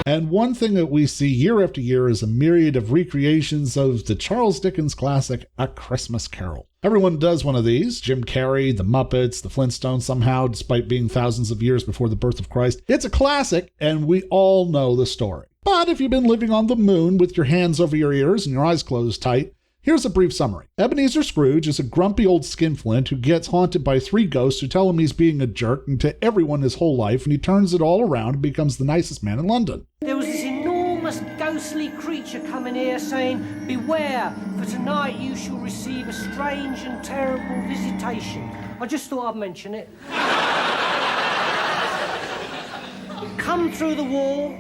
And one thing that we see year after year is a myriad of recreations of the Charles Dickens classic, A Christmas Carol. Everyone does one of these. Jim Carrey, the Muppets, the Flintstones somehow, despite being thousands of years before the birth of Christ. It's a classic, and we all know the story. But if you've been living on the moon with your hands over your ears and your eyes closed tight, here's a brief summary. Ebenezer Scrooge is a grumpy old skinflint who gets haunted by 3 ghosts who tell him he's being a jerk and to everyone his whole life, and he turns it all around and becomes the nicest man in London. There was this enormous ghostly creature coming here saying, "Beware, for tonight you shall receive a strange and terrible visitation." I just thought I'd mention it. It come through the wall,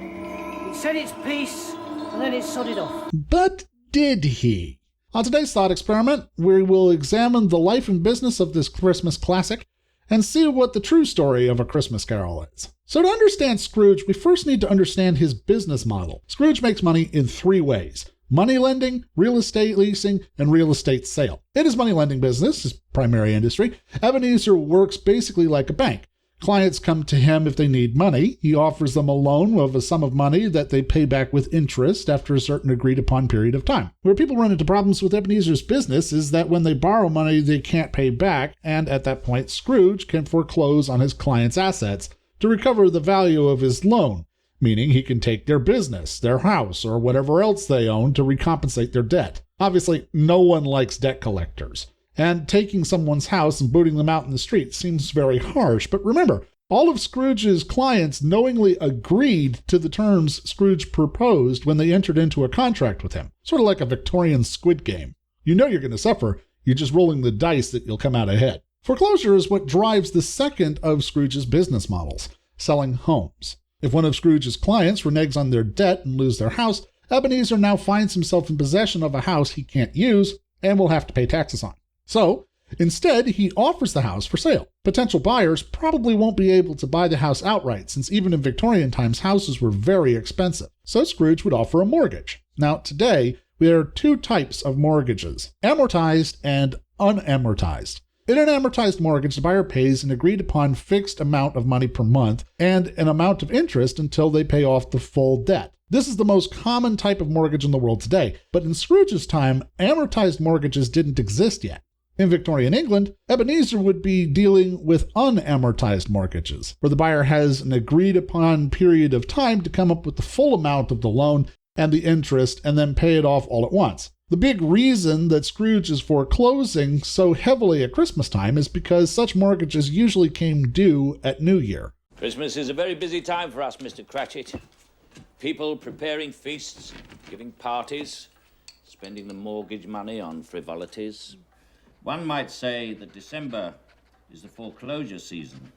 it said its piece, and then it sodded off. But did he? On today's thought experiment, we will examine the life and business of this Christmas classic and see what the true story of A Christmas Carol is. So to understand Scrooge, we first need to understand his business model. Scrooge makes money in 3 ways: money lending, real estate leasing, and real estate sale. In his money lending business, his primary industry, Ebenezer works basically like a bank. Clients come to him if they need money. He offers them a loan of a sum of money that they pay back with interest after a certain agreed-upon period of time. Where people run into problems with Ebenezer's business is that when they borrow money, they can't pay back, and at that point, Scrooge can foreclose on his clients' assets to recover the value of his loan, meaning he can take their business, their house, or whatever else they own to recompensate their debt. Obviously, no one likes debt collectors, and taking someone's house and booting them out in the street seems very harsh. But remember, all of Scrooge's clients knowingly agreed to the terms Scrooge proposed when they entered into a contract with him. Sort of like a Victorian Squid Game. You know you're going to suffer, you're just rolling the dice that you'll come out ahead. Foreclosure is what drives the second of Scrooge's business models, selling homes. If one of Scrooge's clients reneges on their debt and loses their house, Ebenezer now finds himself in possession of a house he can't use and will have to pay taxes on. So, instead, he offers the house for sale. Potential buyers probably won't be able to buy the house outright, since even in Victorian times, houses were very expensive. So Scrooge would offer a mortgage. Now, today, there are 2 types of mortgages: amortized and unamortized. In an amortized mortgage, the buyer pays an agreed-upon fixed amount of money per month and an amount of interest until they pay off the full debt. This is the most common type of mortgage in the world today, but in Scrooge's time, amortized mortgages didn't exist yet. In Victorian England, Ebenezer would be dealing with unamortized mortgages, where the buyer has an agreed-upon period of time to come up with the full amount of the loan and the interest and then pay it off all at once. The big reason that Scrooge is foreclosing so heavily at Christmas time is because such mortgages usually came due at New Year. Christmas is a very busy time for us, Mr. Cratchit. People preparing feasts, giving parties, spending the mortgage money on frivolities. One might say that December is the foreclosure season.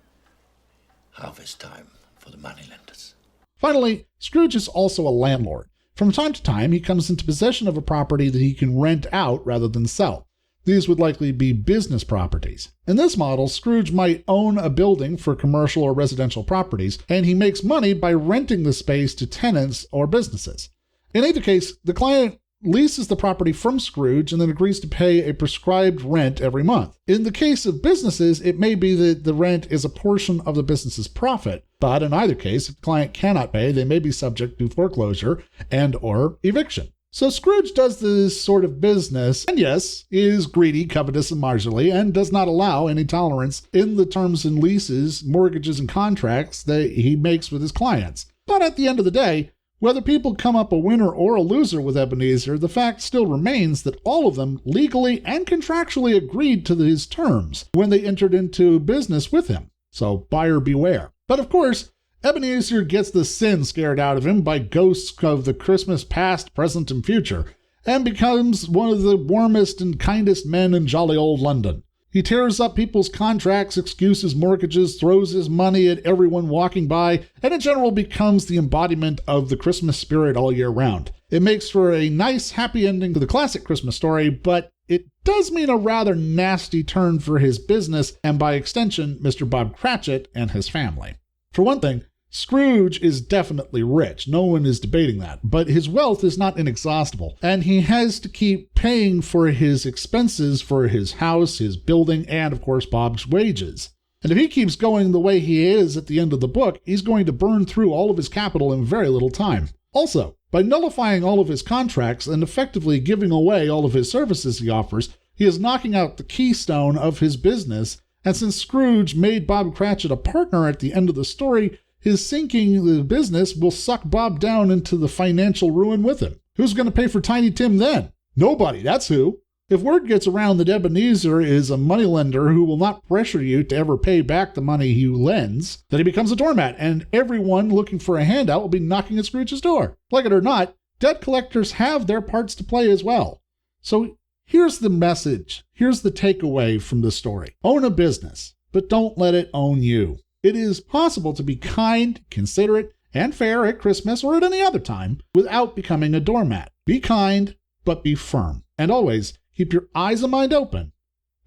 Harvest time for the moneylenders. Finally, Scrooge is also a landlord. From time to time, he comes into possession of a property that he can rent out rather than sell. These would likely be business properties. In this model, Scrooge might own a building for commercial or residential properties, and he makes money by renting the space to tenants or businesses. In either case, the client leases the property from Scrooge and then agrees to pay a prescribed rent every month. In the case of businesses, it may be that the rent is a portion of the business's profit, but in either case, if the client cannot pay, they may be subject to foreclosure and/or eviction. So Scrooge does this sort of business, and yes, is greedy, covetous, and miserly, and does not allow any tolerance in the terms and leases, mortgages, and contracts that he makes with his clients. But at the end of the day, whether people come up a winner or a loser with Ebenezer, the fact still remains that all of them legally and contractually agreed to his terms when they entered into business with him. So buyer beware. But of course, Ebenezer gets the sin scared out of him by ghosts of the Christmas past, present, and future, and becomes one of the warmest and kindest men in jolly old London. He tears up people's contracts, excuses mortgages, throws his money at everyone walking by, and in general becomes the embodiment of the Christmas spirit all year round. It makes for a nice, happy ending to the classic Christmas story, but it does mean a rather nasty turn for his business, and by extension, Mr. Bob Cratchit and his family. For one thing, Scrooge is definitely rich. No one is debating that. But his wealth is not inexhaustible, and he has to keep paying for his expenses for his house, his building, and, of course, Bob's wages. And if he keeps going the way he is at the end of the book, he's going to burn through all of his capital in very little time. Also, by nullifying all of his contracts and effectively giving away all of his services he offers, he is knocking out the keystone of his business. And since Scrooge made Bob Cratchit a partner at the end of the story, his sinking the business will suck Bob down into the financial ruin with him. Who's going to pay for Tiny Tim then? Nobody, that's who. If word gets around that Ebenezer is a moneylender who will not pressure you to ever pay back the money he lends, then he becomes a doormat, and everyone looking for a handout will be knocking at Scrooge's door. Like it or not, debt collectors have their parts to play as well. So here's the message. Here's the takeaway from the story. Own a business, but don't let it own you. It is possible to be kind, considerate, and fair at Christmas or at any other time without becoming a doormat. Be kind, but be firm. And always keep your eyes and mind open,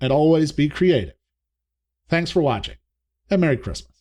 and always be creative. Thanks for watching, and Merry Christmas.